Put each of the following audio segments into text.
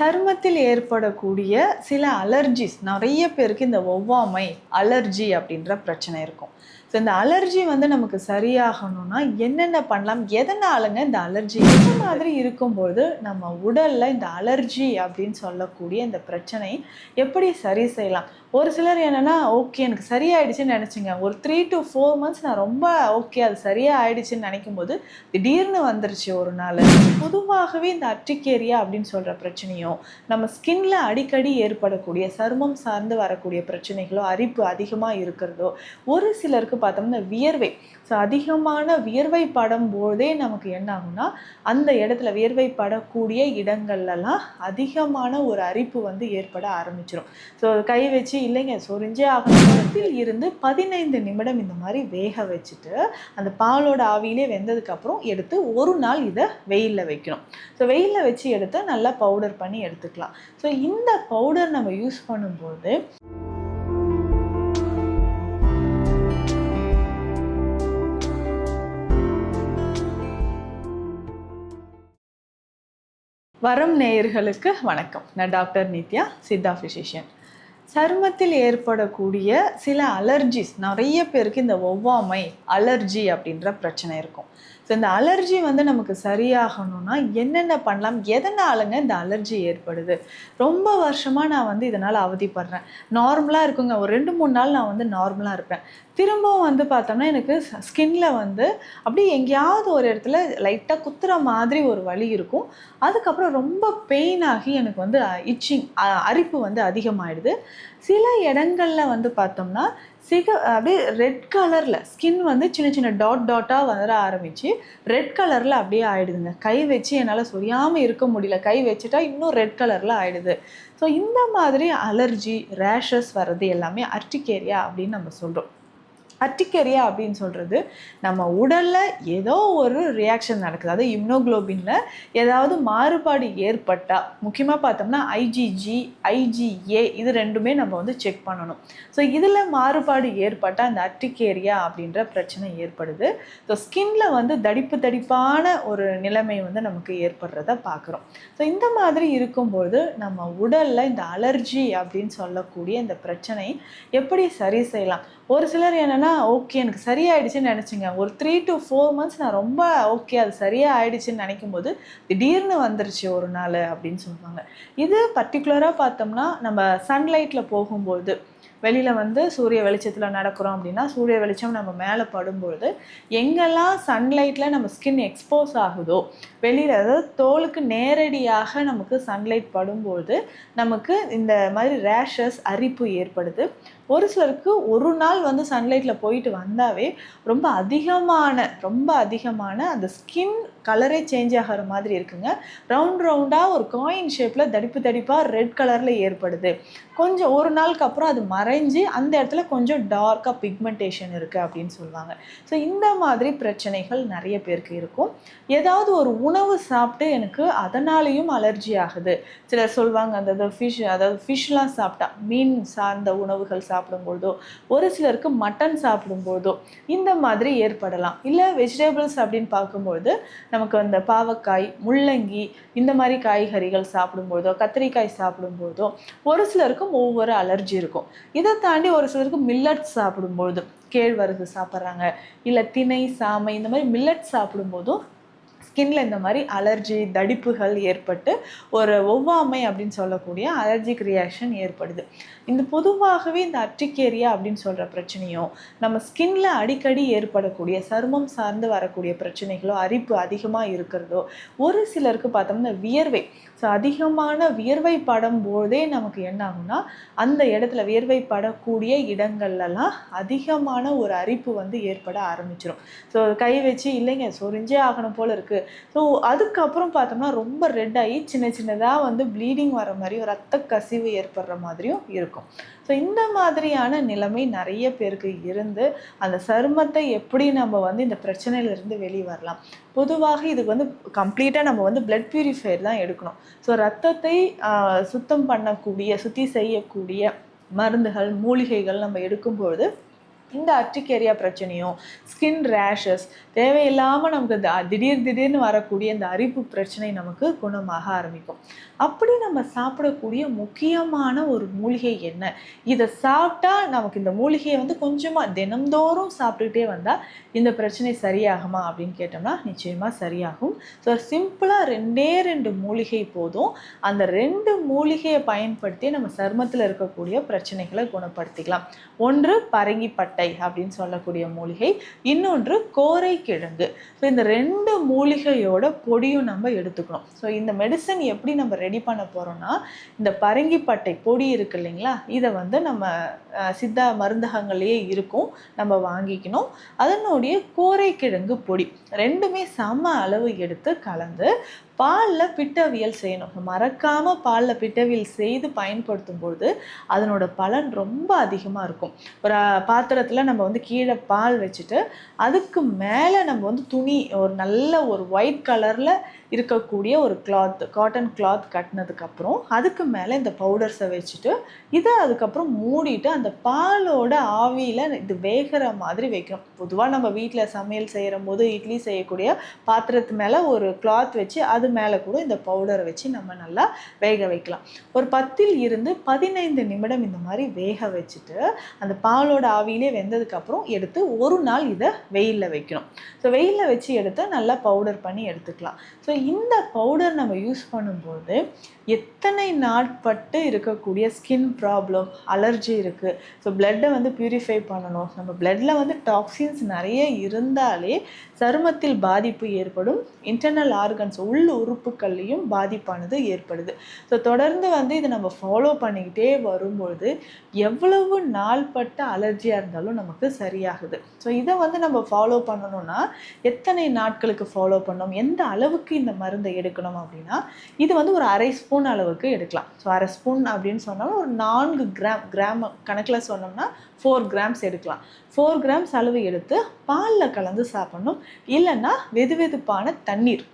சருமத்தில் ஏற்படக்கூடிய சில அலர்ஜிஸ் நிறைய பேருக்கு இந்த ஒவ்வாமை அலர்ஜி அப்படின்ற பிரச்சனை இருக்கும். ஸோ இந்த அலர்ஜி நமக்கு சரியாகணும்னா என்னென்ன பண்ணலாம், எதனாலங்க இந்த அலர்ஜி இந்த மாதிரி இருக்கும்போது நம்ம உடல்ல இந்த அலர்ஜி அப்படின்னு சொல்லக்கூடிய இந்த பிரச்சனை எப்படி சரி செய்யலாம்? ஒரு சிலர் என்னன்னா ஓகே எனக்கு சரியாயிடுச்சுன்னு நினச்சிங்க, ஒரு 3 to 4 months நான் ரொம்ப ஓகே அது சரியாக ஆயிடுச்சுன்னு நினைக்கும் போது திடீர்னு வந்துருச்சு ஒரு நாள். பொதுவாகவே இந்த அர்டிகேரியா அப்படின்னு சொல்கிற பிரச்சனையும் நம்ம ஸ்கின்ல அடிக்கடி ஏற்படக்கூடிய சருமம் சார்ந்து வரக்கூடிய பிரச்சனைகளோ அரிப்பு அதிகமாக இருக்கிறதோ, ஒரு சிலருக்கு பார்த்தோம்னா வியர்வை, ஸோ அதிகமான வியர்வை படும் போதே நமக்கு என்ன ஆகும்னா அந்த இடத்துல வியர்வை படக்கூடிய இடங்கள்லாம் அதிகமான ஒரு அரிப்பு ஏற்பட ஆரம்பிச்சிடும். ஸோ கை வச்சு இல்லைங்க சொரிஞ்சே ஆகத்தில் இருந்து 15 நிமிடம் இந்த மாதிரி வேக வச்சுட்டு அந்த பாலோட ஆவியிலே வெந்ததுக்கப்புறம் எடுத்து ஒரு நாள் இதை வெயிலில் வைக்கணும். ஸோ வெயிலில் வச்சு எடுத்து நல்லா பவுடர் பண்ணி எடுத்துக்கலாம். ஸோ இந்த பவுடர் நம்ம யூஸ் பண்ணும்போது வரம் நேயர்களுக்கு வணக்கம். நான் டாக்டர் நித்யா, சித்தா ஃபிசிஷியன். சருமத்தில் ஏற்படக்கூடிய சில அலர்ஜிஸ் நிறைய பேருக்கு இந்த ஒவ்வாமை அலர்ஜி அப்படின்ற பிரச்சனை இருக்கும். ஸோ இந்த அலர்ஜி நமக்கு சரியாகணும்னா என்னென்ன பண்ணலாம், எதனாலங்க இந்த அலர்ஜி ஏற்படுது? ரொம்ப வருஷமாக நான் இதனால் அவதிப்படுறேன். நார்மலாக இருக்குங்க, ஒரு 2-3 நாள் நான் நார்மலாக இருப்பேன். திரும்பவும் பார்த்தோம்னா எனக்கு ஸ்கின்ல அப்படியே எங்கேயாவது ஒரு இடத்துல லைட்டாக குத்துற மாதிரி ஒரு வலி இருக்கும். அதுக்கப்புறம் ரொம்ப பெயின் ஆகி எனக்கு இச்சிங் அரிப்பு அதிகமாகிடுது. சில இடங்களில் பார்த்தோம்னா அப்படியே ரெட் கலரில் ஸ்கின் சின்ன சின்ன டாட் டாட்டாக வர ஆரம்பித்து ரெட் கலரில் அப்படியே ஆகிடுதுங்க. கை வச்சு என்னால் சொரியாமல் இருக்க முடியல, கை வச்சுட்டா இன்னும் ரெட் கலரில் ஆகிடுது. ஸோ இந்த மாதிரி அலர்ஜி ரேஷஸ் வர்றது எல்லாமே அர்டிகேரியா அப்படின்னு நம்ம சொல்கிறோம். அர்டிகேரியா அப்படின்னு சொல்கிறது நம்ம உடலில் ஏதோ ஒரு ரியாக்ஷன் நடக்குது, அதாவது இம்யூனோகுளோபினில் ஏதாவது மாறுபாடு ஏற்பட்டால், முக்கியமாக பார்த்தோம்னா ஐஜிஜி ஐஜிஏ இது ரெண்டுமே நம்ம செக் பண்ணணும். ஸோ இதில் மாறுபாடு ஏற்பட்டால் இந்த அர்டிகேரியா அப்படின்ற பிரச்சனை ஏற்படுது. ஸோ ஸ்கின்ல தடிப்பு தடிப்பான ஒரு நிலைமை நமக்கு ஏற்படுறத பார்க்குறோம். ஸோ இந்த மாதிரி இருக்கும்போது நம்ம உடலில் இந்த அலர்ஜி அப்படின்னு சொல்லக்கூடிய இந்த பிரச்சனை எப்படி சரி செய்யலாம்? ஒரு சிலர் என்னென்னா ஓகே எனக்கு சரியாயிடுச்சுன்னு நினச்சிங்க, ஒரு 3 to 4 months நான் ரொம்ப ஓகே அது சரியாக ஆயிடுச்சுன்னு நினைக்கும் போது திடீர்னு வந்துருச்சு ஒரு நாள் அப்படின்னு சொல்லுவாங்க. இது பர்டிகுலராக பார்த்தோம்னா நம்ம சன்லைட்டில் போகும்போது, வெளியில் சூரிய வெளிச்சத்தில் நடக்கிறோம் அப்படின்னா சூரிய வெளிச்சம் நம்ம மேலே படும்பொழுது எங்கெல்லாம் சன்லைட்டில் நம்ம ஸ்கின் எக்ஸ்போஸ் ஆகுதோ, வெளியில் அதாவது தோலுக்கு நேரடியாக நமக்கு சன்லைட் படும்போது நமக்கு இந்த மாதிரி ரேஷஸ் அரிப்பு ஏற்படுது. ஒரு சிலருக்கு ஒரு நாள் சன்லைட்டில் போயிட்டு வந்தாவே ரொம்ப அதிகமான அந்த ஸ்கின் கலரே சேஞ்ச் ஆகிற மாதிரி இருக்குங்க. ரவுண்டாக ஒரு காயின் ஷேப்பில் தடிப்பாக ரெட் கலரில் ஏற்படுது. கொஞ்சம் ஒரு நாளுக்கு அப்புறம் அது மறைஞ்சு அந்த இடத்துல கொஞ்சம் டார்க்காக பிக்மெண்டேஷன் இருக்குது அப்படின்னு சொல்லுவாங்க. ஸோ இந்த மாதிரி பிரச்சனைகள் நிறைய பேருக்கு இருக்கும். ஏதாவது ஒரு உணவு சாப்பிட்டு எனக்கு அதனாலேயும் அலர்ஜி ஆகுது. சிலர் சொல்லுவாங்க அந்த ஃபிஷ்லாம் சாப்பிட்டா, மீன் சார்ந்த உணவுகள் சாப்பிடும்போதோ, ஒரு சிலருக்கு மட்டன் சாப்பிடும்போதோ இந்த மாதிரி ஏற்படலாம். இல்லை வெஜிடபிள்ஸ் அப்படின்னு பார்க்கும்போது நமக்கு அந்த பாவக்காய், முள்ளங்கி இந்த மாதிரி காய்கறிகள் சாப்பிடும்போதோ, கத்திரிக்காய் சாப்பிடும்போதோ ஒரு சிலருக்கும் ஒவ்வொரு அலர்ஜி இருக்கும். இதை தாண்டி ஒரு சிலருக்கு மில்லட் சாப்பிடும்போது, கேழ்வரகு சாப்பிட்றாங்க, இல்லை திணை சாமை இந்த மாதிரி மில்லட் சாப்பிடும்போதும் ஸ்கின்ல இந்த மாதிரி அலர்ஜி தடிப்புகள் ஏற்பட்டு ஒரு ஒவ்வாமை அப்படின்னு சொல்லக்கூடிய அலர்ஜிக் ரியாக்ஷன் ஏற்படுது. இந்த பொதுவாகவே இந்த அர்டிகேரியா அப்படின்னு சொல்கிற பிரச்சனையும் நம்ம ஸ்கின்ல அடிக்கடி ஏற்படக்கூடிய சருமம் சார்ந்து வரக்கூடிய பிரச்சனைகளோ அரிப்பு அதிகமாக இருக்கிறதோ, ஒரு சிலருக்கு பார்த்தோம்னா வியர்வை, ஸோ அதிகமான வியர்வை படும் போதே நமக்கு என்ன ஆகும்னா அந்த இடத்துல வியர்வை படக்கூடிய இடங்கள்லாம் அதிகமான ஒரு அரிப்பு ஏற்பட ஆரம்பிச்சிடும். ஸோ கை வச்சு இல்லைங்க சொரிஞ்சே ஆகணும் போல் இருக்குது. ஸோ அதுக்கப்புறம் பார்த்தோம்னா ரொம்ப ரெட் ஆகி சின்ன சின்னதாக ப்ளீடிங் வர மாதிரியும் ரத்த கசிவு ஏற்படுற மாதிரியும் இருக்கும். ஸோ இந்த மாதிரியான நிலைமை நிறைய பேருக்கு இருந்து அந்த சருமத்தை எப்படி நம்ம இந்த பிரச்சனையிலிருந்து வெளியே வரலாம்? பொதுவாக இதுக்கு கம்ப்ளீட்டாக நம்ம பிளட் பியூரிஃபையர் தான் எடுக்கணும். ஸோ ரத்தத்தை சுத்தம் பண்ணக்கூடிய சுத்தி செய்யக்கூடிய மருந்துகள் மூலிகைகள் நம்ம எடுக்கும்பொழுது இந்த அர்டிகேரியா பிரச்சனையும் ஸ்கின் ரேஷஸ் தேவையில்லாமல் நமக்கு திடீர்னு வரக்கூடிய இந்த அரிப்பு பிரச்சனை நமக்கு குணமாக ஆரம்பிக்கும். அப்படி நம்ம சாப்பிடக்கூடிய முக்கியமான ஒரு மூலிகை என்ன, இதை சாப்பிட்டா நமக்கு இந்த மூலிகையை வந்து கொஞ்சமாக தினந்தோறும் சாப்பிட்டுக்கிட்டே வந்தால் இந்த பிரச்சனை சரியாகுமா அப்படின்னு கேட்டோம்னா நிச்சயமாக சரியாகும். ஸோ சிம்பிளாக 2 மூலிகை போதும். அந்த 2 மூலிகையை பயன்படுத்தி நம்ம சருமத்தில் இருக்கக்கூடிய பிரச்சனைகளை குணப்படுத்திக்கலாம். ஒன்று பரங்கிப்பட்டை அப்படின்னு சொல்லக்கூடிய மூலிகை, இன்னொன்று கோரைக்கிழங்கு. ஸோ இந்த 2 மூலிகையோட பொடியும் நம்ம எடுத்துக்கணும். ஸோ இந்த மெடிசன் எப்படி நம்ம ரெடி பண்ண போகிறோம்னா, இந்த பரங்கிப்பட்டை பொடி இருக்கு இல்லைங்களா, இதை வந்து நம்ம சித்தா மருந்தகங்கள்லேயே இருக்கும், நம்ம வாங்கிக்கணும். அதனுடைய கோரைக்கிழங்கு பொடி 2மே சம அளவு எடுத்து கலந்து பாலில் பிட்டவியல் செய்யணும். மறக்காமல் பாலில் பிட்டவியல் செய்து பயன்படுத்தும் பொழுது அதனோட பலன் ரொம்ப அதிகமாக இருக்கும். ஒரு பாத்திரத்தில் நம்ம வந்து கீழே பால் வச்சுட்டு அதுக்கு மேலே நம்ம வந்து துணி ஒரு நல்ல ஒரு ஒயிட் கலரில் இருக்கக்கூடிய ஒரு காட்டன் கிளாத் கட்டினதுக்கப்புறம் அதுக்கு மேலே இந்த பவுடர்ஸை வச்சுட்டு இதை அதுக்கப்புறம் மூடிட்டு அந்த பாலோட ஆவியில் இது வேகிற மாதிரி வைக்கணும். பொதுவாக நம்ம வீட்டில் சமையல் செய்கிற போது இட்லி செய்யக்கூடிய பாத்திரத்து மேலே ஒரு கிளாத் வச்சு அது மேலே கூட இந்த பவுடரை வச்சு நம்ம நல்லா வேக வைக்கலாம். ஒரு 10 இருந்து 15 நிமிடம் இந்த மாதிரி வேக வச்சுட்டு அந்த பாலோட ஆவியிலே வெந்ததுக்கப்புறம் எடுத்து ஒரு நாள் இதை வெயிலில் வைக்கணும். ஸோ வெயிலில் வச்சு எடுத்து நல்லா பவுடர் பண்ணி எடுத்துக்கலாம். ஸோ இந்த பவுடர் நம்ம யூஸ் பண்ணும்போது எத்தனை நாட்பட்டு இருக்கக்கூடிய ஸ்கின் ப்ராப்ளம், அலர்ஜி இருக்குது, ஸோ பிளட்டை வந்து பியூரிஃபை பண்ணணும். நம்ம பிளட்டில் வந்து டாக்ஸின்ஸ் நிறைய இருந்தாலே சருமத்தில் பாதிப்பு ஏற்படும். இன்டர்னல் ஆர்கன்ஸ் உள் உறுப்புகள்லையும் பாதிப்பானது ஏற்படுது. ஸோ தொடர்ந்து வந்து இதை நம்ம ஃபாலோ பண்ணிக்கிட்டே வரும்பொழுது எவ்வளவு நாள்பட்ட அலர்ஜியாக இருந்தாலும் நமக்கு சரியாகுது. ஸோ இதை வந்து நம்ம ஃபாலோ பண்ணணும்னா எத்தனை நாட்களுக்கு ஃபாலோ பண்ணணும், எந்த அளவுக்கு இந்த மருந்தை எடுக்கணும் அப்படின்னா, இது வந்து ஒரு 1/2 ஸ்பூன் அளவுக்கு எடுக்கலாம். ஸோ 1/2 ஸ்பூன் அப்படின்னு சொன்னாலும் ஒரு 4 கிராம் கணக்கில் சொன்னோம்னா 4 கிராம்ஸ் எடுக்கலாம். 4 கிராம்ஸ் அளவு எடுத்து பாலில் கலந்து சாப்பிடணும். இல்லைன்னா வெதுவெதுப்பான தண்ணீர்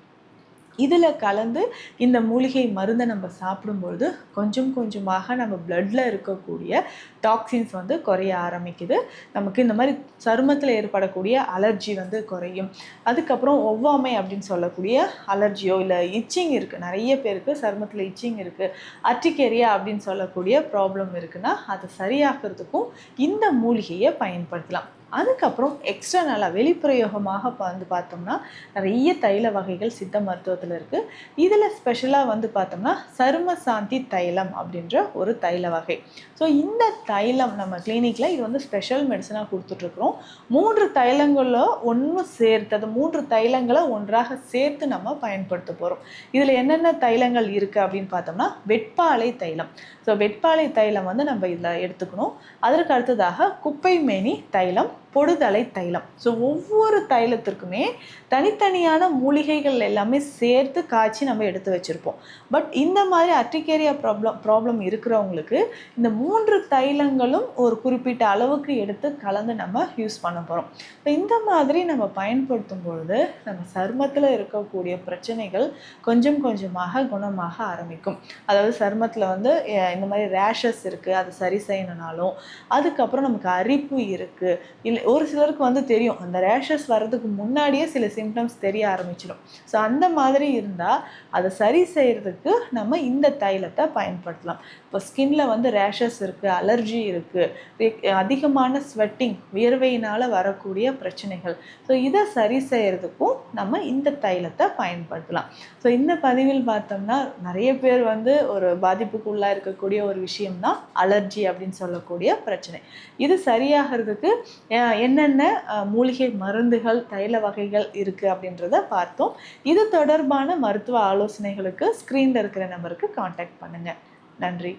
இதில் கலந்து இந்த மூலிகை மருந்தை நம்ம சாப்பிடும்பொழுது கொஞ்சம் கொஞ்சமாக நம்ம பிளட்டில் இருக்கக்கூடிய டாக்ஸின்ஸ் வந்து குறைய ஆரம்பிக்குது. நமக்கு இந்த மாதிரி சருமத்தில் ஏற்படக்கூடிய அலர்ஜி வந்து குறையும். அதுக்கப்புறம் ஒவ்வாமை அப்படின்னு சொல்லக்கூடிய அலர்ஜியோ இல்லை இச்சிங் இருக்குது, நிறைய பேருக்கு சருமத்தில் இச்சிங் இருக்குது, அர்டிகேரியா அப்படின்னு சொல்லக்கூடிய ப்ராப்ளம் இருக்குன்னா அதை சரியாகிறதுக்கும் இந்த மூலிகையை பயன்படுத்தலாம். அதுக்கப்புறம் எக்ஸ்டர்னலாக வெளிப்பிரயோகமாக வந்து பார்த்தோம்னா நிறைய தைல வகைகள் சித்த மருத்துவத்தில் இருக்குது. இதில் ஸ்பெஷலாக வந்து பார்த்தோம்னா சரும சாந்தி தைலம் அப்படின்ற ஒரு தைல வகை. ஸோ இந்த தைலம் நம்ம கிளினிக்கில் இது வந்து ஸ்பெஷல் மெடிசனாக கொடுத்துட்ருக்குறோம். 3 தைலங்களில் ஒன்று சேர்த்து, அது 3 தைலங்களை ஒன்றாக சேர்த்து நம்ம பயன்படுத்த போகிறோம். இதில் என்னென்ன தைலங்கள் இருக்குது அப்படின்னு பார்த்தோம்னா வெட்பாலை தைலம். ஸோ வெட்பாலை தைலம் வந்து நம்ம இதில் எடுத்துக்கணும். அதற்கு அடுத்ததாக குப்பைமேனி தைலம், பொடுதலை தைலம். ஸோ ஒவ்வொரு தைலத்திற்குமே தனித்தனியான மூலிகைகள் எல்லாமே சேர்த்து காய்ச்சி நம்ம எடுத்து வச்சுருப்போம். பட் இந்த மாதிரி அர்டிகேரியா ப்ராப்ளம் இருக்கிறவங்களுக்கு இந்த 3 தைலங்களும் ஒரு குறிப்பிட்ட அளவுக்கு எடுத்து கலந்து நம்ம யூஸ் பண்ண போகிறோம். ஸோ இந்த மாதிரி நம்ம பயன்படுத்தும் பொழுது நம்ம சருமத்தில் இருக்கக்கூடிய பிரச்சனைகள் கொஞ்சம் கொஞ்சமாக குணமாக ஆரம்பிக்கும். அதாவது சருமத்தில் வந்து இந்த மாதிரி ரேஷஸ் இருக்குது, அது சரி செய்யணுனாலும், அதுக்கப்புறம் நமக்கு அரிப்பு இருக்குது, இல்லை ஒரு சிலருக்கு வந்து தெரியும், அந்த ரேஷஸ் வர்றதுக்கு முன்னாடியே சில சிம்டம்ஸ் தெரிய ஆரம்பிச்சிடும். ஸோ அந்த மாதிரி இருந்தால் அதை சரி செய்கிறதுக்கு நம்ம இந்த தைலத்தை பயன்படுத்தலாம். இப்போ ஸ்கின்ல வந்து ரேஷஸ் இருக்குது, அலர்ஜி இருக்குது, அதிகமான ஸ்வெட்டிங் வியர்வையினால் வரக்கூடிய பிரச்சனைகள், ஸோ இதை சரி செய்கிறதுக்கும் நம்ம இந்த தைலத்தை பயன்படுத்தலாம். ஸோ இந்த பதிவில் பார்த்தோம்னா நிறைய பேர் வந்து ஒரு பாதிப்புக்குள்ளாக இருக்கக்கூடிய ஒரு விஷயம்தான் அலர்ஜி அப்படின்னு சொல்லக்கூடிய பிரச்சனை. இது சரியாகிறதுக்கு என்னென்ன மூலிகை மருந்துகள், தைல வகைகள் இருக்குது அப்படின்றத பார்த்தோம். இது தொடர்பான மருத்துவ ஆலோசனைகளுக்கு ஸ்க்ரீனில் இருக்கிற நம்பருக்கு காண்டாக்ட் பண்ணுங்கள். நன்றி.